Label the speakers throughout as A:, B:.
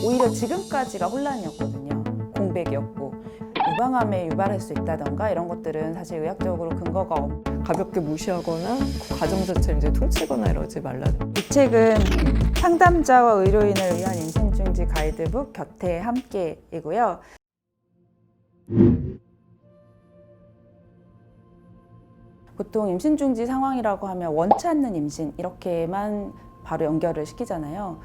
A: 오히려 지금까지가 혼란이었거든요. 공백이었고 유방암에 유발할 수 있다던가 이런 것들은 사실 의학적으로 근거가
B: 가볍게 무시하거나 과정 자체를 이제 퉁치거나 이러지 말라.
A: 이 책은 상담자와 의료인을 위한 임신 중지 가이드북 곁에 함께이고요. 보통 임신 중지 상황이라고 하면 원치 않는 임신 이렇게만 바로 연결을 시키잖아요.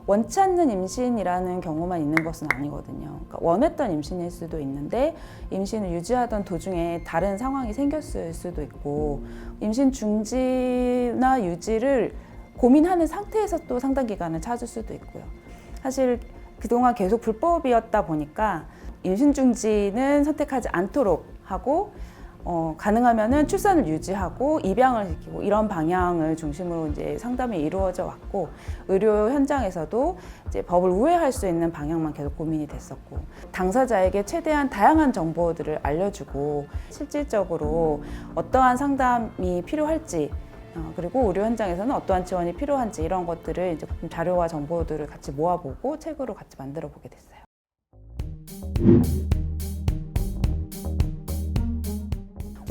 A: 원치 않는 임신이라는 경우만 있는 것은 아니거든요. 그러니까 원했던 임신일 수도 있는데 임신을 유지하던 도중에 다른 상황이 생겼을 수도 있고 임신 중지나 유지를 고민하는 상태에서 또 상당 기간을 찾을 수도 있고요. 사실 그동안 계속 불법이었다 보니까 임신 중지는 선택하지 않도록 하고 가능하면은 출산을 유지하고 입양을 시키고 이런 방향을 중심으로 이제 상담이 이루어져 왔고 의료 현장에서도 이제 법을 우회할 수 있는 방향만 계속 고민이 됐었고 당사자에게 최대한 다양한 정보들을 알려주고 실질적으로 어떠한 상담이 필요할지 그리고 의료 현장에서는 어떠한 지원이 필요한지 이런 것들을 이제 자료와 정보들을 같이 모아보고 책으로 같이 만들어 보게 됐어요.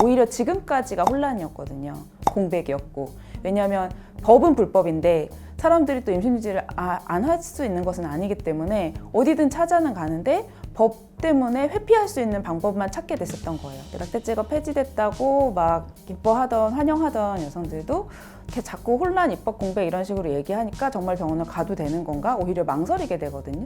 A: 오히려 지금까지가 혼란이었거든요. 공백이었고 왜냐하면 법은 불법인데 사람들이 또 임신 유지를 안 할 수 있는 것은 아니기 때문에 어디든 찾아는 가는데 법 때문에 회피할 수 있는 방법만 찾게 됐었던 거예요. 낙태죄가 폐지됐다고 막 기뻐하던 환영하던 여성들도 이렇게 자꾸 혼란, 입법 공백 이런 식으로 얘기하니까 정말 병원을 가도 되는 건가? 오히려 망설이게 되거든요.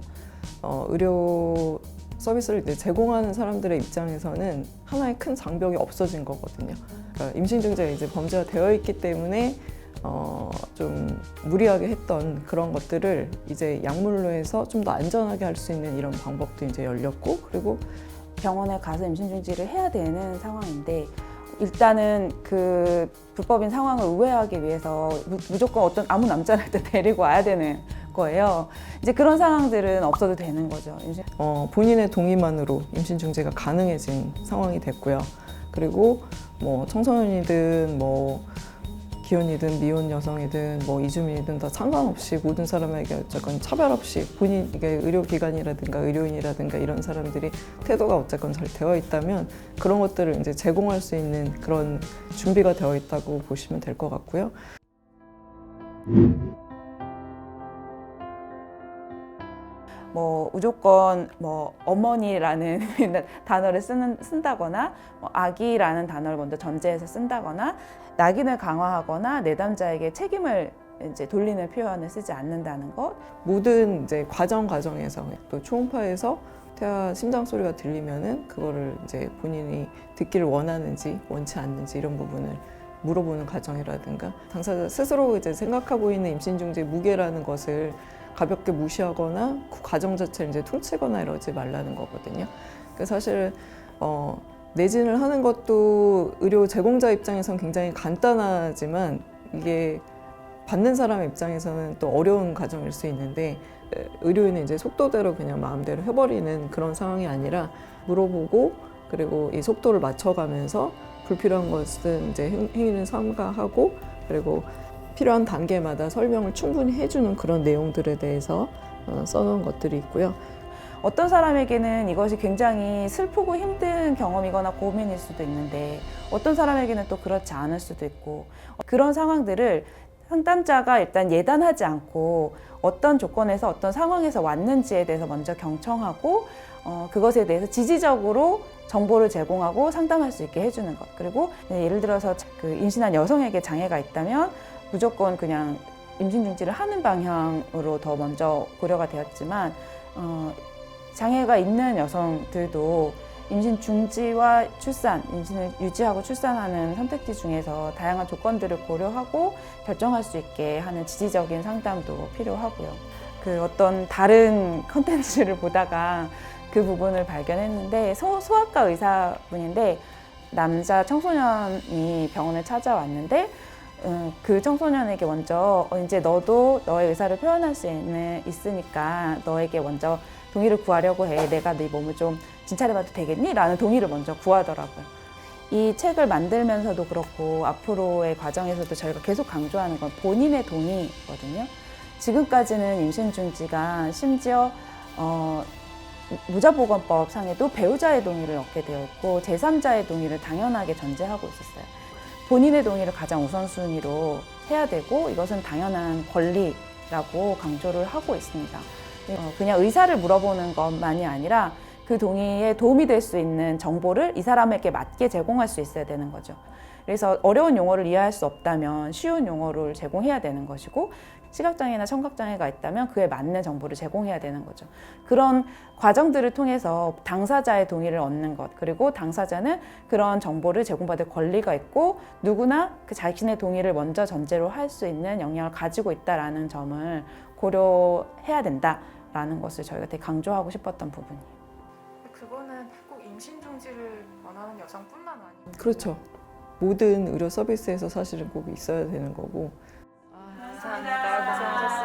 B: 의료 서비스를 이제 제공하는 사람들의 입장에서는 하나의 큰 장벽이 없어진 거거든요. 그러니까 임신 중지가 이제 범죄가 되어 있기 때문에 좀 무리하게 했던 그런 것들을 이제 약물로 해서 좀 더 안전하게 할 수 있는 이런 방법도 이제 열렸고 그리고
A: 병원에 가서 임신 중지를 해야 되는 상황인데 일단은 그 불법인 상황을 우회하기 위해서 무조건 어떤 아무 남자를 일단 데리고 와야 되는 거예요. 이제 그런 상황들은 없어도 되는 거죠.
B: 본인의 동의만으로 임신 중지가 가능해진 상황이 됐고요. 그리고 뭐 청소년이든 뭐 기혼이든 미혼 여성이든 뭐 이주민이든 다 상관없이 모든 사람에게 어쨌건 차별 없이 본인 이게 의료기관이라든가 의료인이라든가 이런 사람들이 태도가 어쨌건 잘 되어 있다면 그런 것들을 이제 제공할 수 있는 그런 준비가 되어 있다고 보시면 될 것 같고요.
A: 뭐 무조건 뭐 어머니라는 단어를 쓴다거나 뭐 아기라는 단어를 먼저 전제해서 쓴다거나 낙인을 강화하거나 내담자에게 책임을 이제 돌리는 표현을 쓰지 않는다는 것.
B: 모든 이제 과정에서 또 초음파에서 태아 심장 소리가 들리면은 그거를 이제 본인이 듣기를 원하는지 원치 않는지 이런 부분을 물어보는 과정이라든가 당사자 스스로 이제 생각하고 있는 임신 중지의 무게라는 것을 가볍게 무시하거나 그 과정 자체를 이제 퉁치거나 이러지 말라는 거거든요. 그러니까 사실 내진을 하는 것도 의료 제공자 입장에서는 굉장히 간단하지만 이게 받는 사람 입장에서는 또 어려운 과정일 수 있는데 의료인은 이제 속도대로 그냥 마음대로 해버리는 그런 상황이 아니라 물어보고 그리고 이 속도를 맞춰가면서 불필요한 것은 이제 행위는 삼가하고 그리고 필요한 단계마다 설명을 충분히 해주는 그런 내용들에 대해서 써놓은 것들이 있고요.
A: 어떤 사람에게는 이것이 굉장히 슬프고 힘든 경험이거나 고민일 수도 있는데 어떤 사람에게는 또 그렇지 않을 수도 있고 그런 상황들을 상담자가 일단 예단하지 않고 어떤 조건에서 어떤 상황에서 왔는지에 대해서 먼저 경청하고 그것에 대해서 지지적으로 정보를 제공하고 상담할 수 있게 해주는 것. 그리고 예를 들어서 그 임신한 여성에게 장애가 있다면 무조건 그냥 임신 중지를 하는 방향으로 더 먼저 고려가 되었지만 장애가 있는 여성들도 임신 중지와 출산, 임신을 유지하고 출산하는 선택지 중에서 다양한 조건들을 고려하고 결정할 수 있게 하는 지지적인 상담도 필요하고요. 그 어떤 다른 컨텐츠를 보다가 그 부분을 발견했는데 소아과 의사분인데 남자 청소년이 병원에 찾아왔는데 그 청소년에게 먼저 이제 너도 너의 의사를 표현할 수 있으니까 너에게 먼저 동의를 구하려고 해. 내가 네 몸을 좀 진찰해봐도 되겠니? 라는 동의를 먼저 구하더라고요. 이 책을 만들면서도 그렇고 앞으로의 과정에서도 저희가 계속 강조하는 건 본인의 동의거든요. 지금까지는 임신 중지가 심지어 무자보건법 상에도 배우자의 동의를 얻게 되어 있고 제3자의 동의를 당연하게 전제하고 있었어요. 본인의 동의를 가장 우선순위로 해야 되고 이것은 당연한 권리라고 강조를 하고 있습니다. 그냥 의사를 물어보는 것만이 아니라 그 동의에 도움이 될 수 있는 정보를 이 사람에게 맞게 제공할 수 있어야 되는 거죠. 그래서 어려운 용어를 이해할 수 없다면 쉬운 용어를 제공해야 되는 것이고 시각장애나 청각장애가 있다면 그에 맞는 정보를 제공해야 되는 거죠. 그런 과정들을 통해서 당사자의 동의를 얻는 것, 그리고 당사자는 그런 정보를 제공받을 권리가 있고 누구나 그 자신의 동의를 먼저 전제로 할 수 있는 역량을 가지고 있다라는 점을 고려해야 된다라는 것을 저희가 되게 강조하고 싶었던 부분이에요.
C: 그거는 꼭 임신 중지를 원하는 여성뿐만 아니고
B: 그렇죠. 모든 의료 서비스에서 사실은 꼭 있어야 되는 거고.
C: 감사합니다. 고생하셨습니다.